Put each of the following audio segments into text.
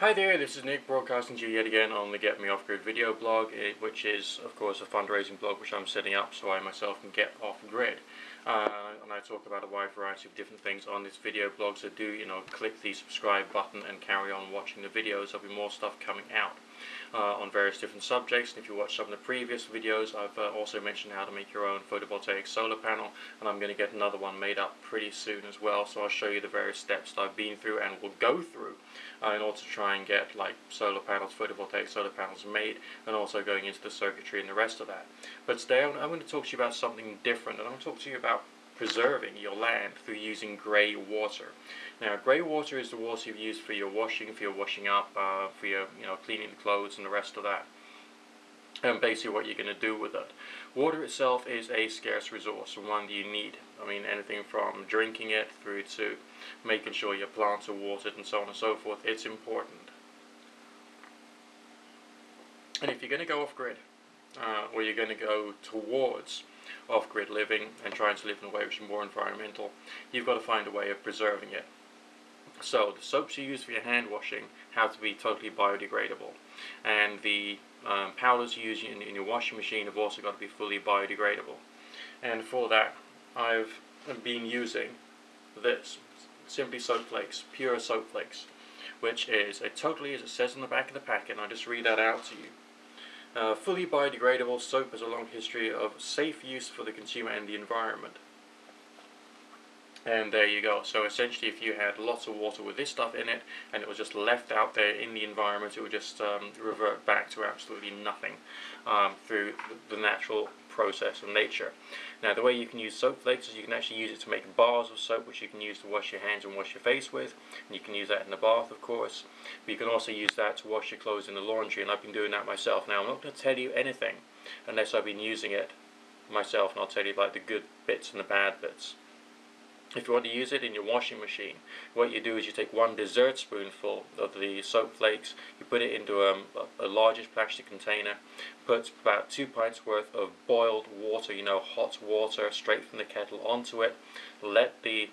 Hi there, this is Nick broadcasting to you yet again on the Get Me Off Grid video blog, which is of course a fundraising blog which I'm setting up so I myself can get off grid. And I talk about a wide variety of different things on this video blog, so do click the subscribe button and carry on watching the videos. There'll be more stuff coming out on various different subjects, and if you watch some of the previous videos I've also mentioned how to make your own photovoltaic solar panel, and I'm going to get another one made up pretty soon as well, so I'll show you the various steps that I've been through and will go through in order to try and get like solar panels, photovoltaic solar panels made, and also going into the circuitry and the rest of that. But today I'm going to talk to you about something different, and I'm going to talk to you about preserving your land through using grey water. Now, grey water is the water you use for your washing up, for your cleaning the clothes and the rest of that. And basically what you're going to do with it. Water itself is a scarce resource and one that you need. I mean, anything from drinking it through to making sure your plants are watered and so on and so forth. It's important. And if you're going to go off grid, or you're going to go towards off-grid living and trying to live in a way which is more environmental, you've got to find a way of preserving it. So the soaps you use for your hand washing have to be totally biodegradable, and the powders you use in your washing machine have also got to be fully biodegradable. And for that I've been using this Simply Soap Flakes, pure soap flakes, which is totally, as it says on the back of the packet, and I'll just read that out to you. Fully biodegradable soap has a long history of safe use for the consumer and the environment. And there you go. So essentially, if you had lots of water with this stuff in it and it was just left out there in the environment, it would just revert back to absolutely nothing through the natural process of nature. Now, the way you can use soap flakes is you can actually use it to make bars of soap, which you can use to wash your hands and wash your face with, and you can use that in the bath, of course, but you can also use that to wash your clothes in the laundry, and I've been doing that myself. Now, I'm not going to tell you anything unless I've been using it myself, and I'll tell you like the good bits and the bad bits. If you want to use it in your washing machine, what you do is you take one dessert spoonful of the soap flakes, you put it into a largish plastic container, put about 2 pints worth of boiled water, hot water straight from the kettle onto it, let the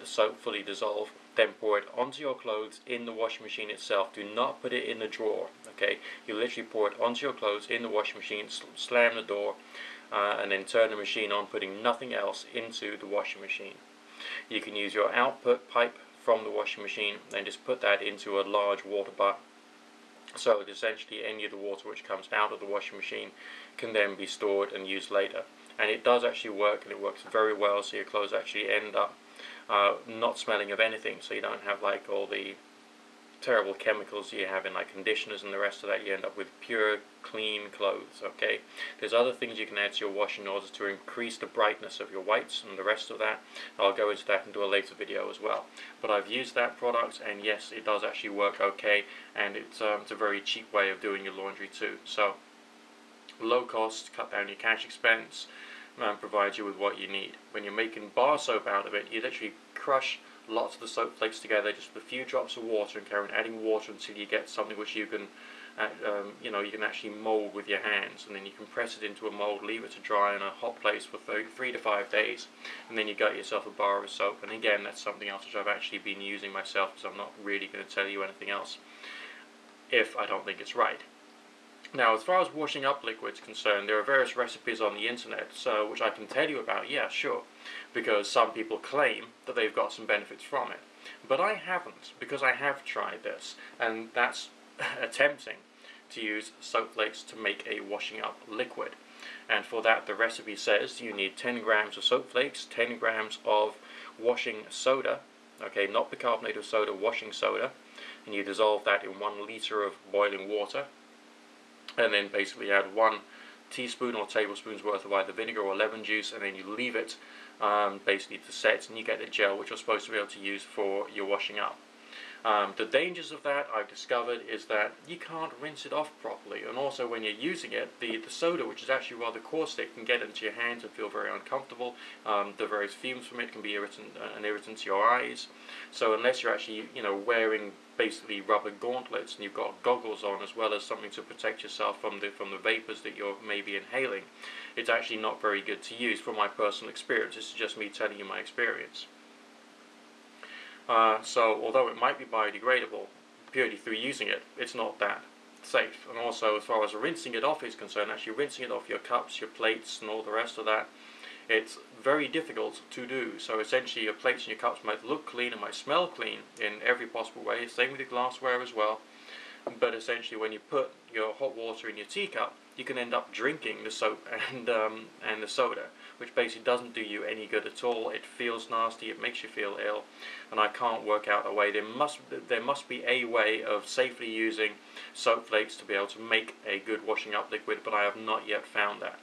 soap fully dissolve, then pour it onto your clothes in the washing machine itself. Do not put it in the drawer, okay? You literally pour it onto your clothes in the washing machine, slam the door, and then turn the machine on, putting nothing else into the washing machine. You can use your output pipe from the washing machine and just put that into a large water butt. So that essentially any of the water which comes out of the washing machine can then be stored and used later. And it does actually work, and it works very well, so your clothes actually end up not smelling of anything, so you don't have like all the terrible chemicals you have in like conditioners and the rest of that. You end up with pure clean clothes. Okay, there's other things you can add to your wash in order to increase the brightness of your whites and the rest of that. I'll go into that and do a later video as well, but I've used that product, and yes, it does actually work okay, and it's a very cheap way of doing your laundry too. So low cost, cut down your cash expense, and provides you with what you need. When you're making bar soap out of it, you literally crush lots of the soap flakes together just with a few drops of water, and carry on adding water until you get something which you can you can actually mold with your hands, and then you can press it into a mold, leave it to dry in a hot place for 3 to 5 days, and then you got yourself a bar of soap. And again, that's something else which I've actually been using myself, because I'm not really going to tell you anything else if I don't think it's right. Now, as far as washing up liquid's concerned, there are various recipes on the internet, so which I can tell you about, yeah, sure, because some people claim that they've got some benefits from it. But I haven't, because I have tried this, and that's attempting to use soap flakes to make a washing up liquid. And for that, the recipe says you need 10 grams of soap flakes, 10 grams of washing soda, okay, not bicarbonate soda, washing soda, and you dissolve that in 1 liter of boiling water, and then basically add 1 teaspoon or tablespoon's worth of either vinegar or lemon juice, and then you leave it basically to set, and you get a gel which you're supposed to be able to use for your washing up. The dangers of that, I've discovered, is that you can't rinse it off properly, and also when you're using it, the soda, which is actually rather caustic, can get into your hands and feel very uncomfortable. The various fumes from it can be an irritant to your eyes. So unless you're actually wearing basically rubber gauntlets, and you've got goggles on as well as something to protect yourself from the vapors that you're maybe inhaling, it's actually not very good to use. From my personal experience, this is just me telling you my experience. So although it might be biodegradable, purely through using it, it's not that safe. And also, as far as rinsing it off is concerned, actually rinsing it off your cups, your plates, and all the rest of that, it's very difficult to do. So essentially, your plates and your cups might look clean and might smell clean in every possible way. Same with your glassware as well. But essentially, when you put your hot water in your teacup, you can end up drinking the soap and the soda, which basically doesn't do you any good at all. It feels nasty. It makes you feel ill, and I can't work out a way. There must be a way of safely using soap flakes to be able to make a good washing up liquid, but I have not yet found that.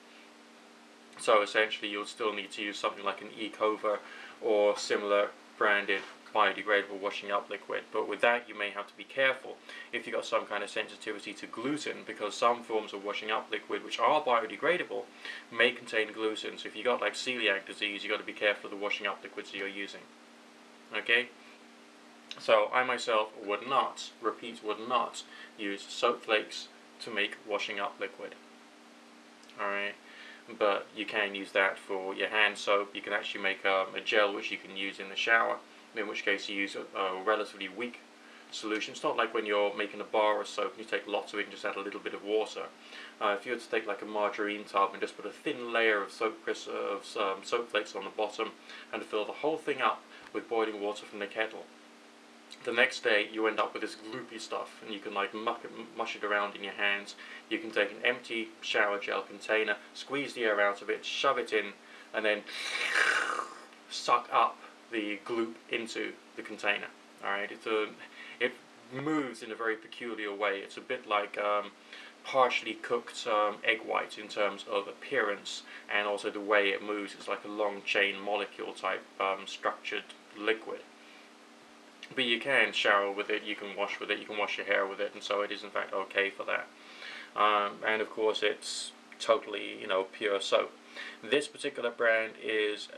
So essentially, you'll still need to use something like an Ecova or similar branded biodegradable washing up liquid. But with that, you may have to be careful if you've got some kind of sensitivity to gluten, because some forms of washing up liquid which are biodegradable may contain gluten. So if you've got like celiac disease, you've got to be careful of the washing up liquids you're using. Okay? So I myself would not, repeat, would not use soap flakes to make washing up liquid. Alright? But you can use that for your hand soap. You can actually make a gel which you can use in the shower, in which case you use a relatively weak solution. It's not like when you're making a bar of soap and you take lots of it and just add a little bit of water. If you were to take like a margarine tub and just put a thin layer of soap flakes on the bottom and fill the whole thing up with boiling water from the kettle, the next day you end up with this gloopy stuff, and you can like mush it around in your hands. You can take an empty shower gel container, squeeze the air out of it, shove it in, and then suck up the gloop into the container. Alright, it moves in a very peculiar way. It's a bit like partially cooked egg white in terms of appearance, and also the way it moves. It's like a long chain molecule type structured liquid. But you can shower with it, you can wash with it, you can wash your hair with it, and so it is in fact okay for that. And of course it's totally, pure soap. This particular brand is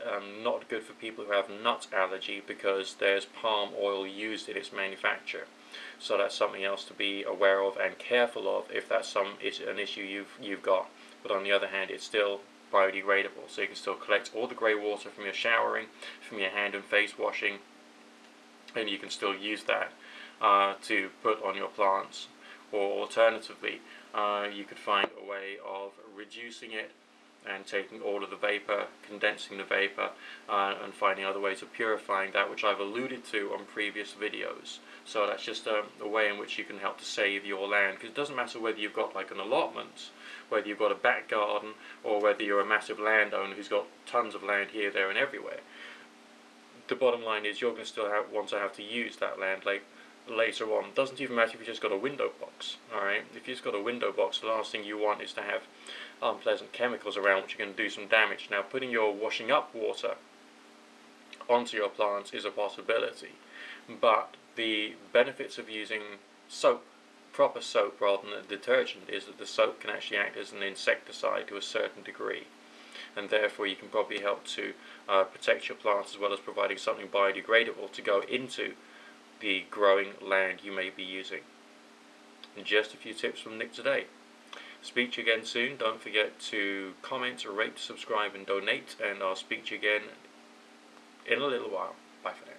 not good for people who have nut allergy, because there's palm oil used in its manufacture. So that's something else to be aware of and careful of if that's an issue you've got. But on the other hand, it's still biodegradable, so you can still collect all the grey water from your showering, from your hand and face washing, and you can still use that to put on your plants. Or alternatively, you could find a way of reducing it and taking all of the vapor, condensing the vapor, and finding other ways of purifying that, which I've alluded to on previous videos. So that's just a way in which you can help to save your land, because it doesn't matter whether you've got like an allotment, whether you've got a back garden, or whether you're a massive landowner who's got tons of land here, there and everywhere. The bottom line is you're going to still want to have to use that land later on. It doesn't even matter if you just got a window box. Alright, if you've just got a window box, the last thing you want is to have unpleasant chemicals around which are going to do some damage. Now, putting your washing up water onto your plants is a possibility, but the benefits of using soap, proper soap rather than a detergent, is that the soap can actually act as an insecticide to a certain degree, and therefore you can probably help to protect your plants, as well as providing something biodegradable to go into the growing land you may be using. And just a few tips from Nick today. Speak to you again soon. Don't forget to comment, rate, subscribe and donate, and I'll speak to you again in a little while. Bye for now.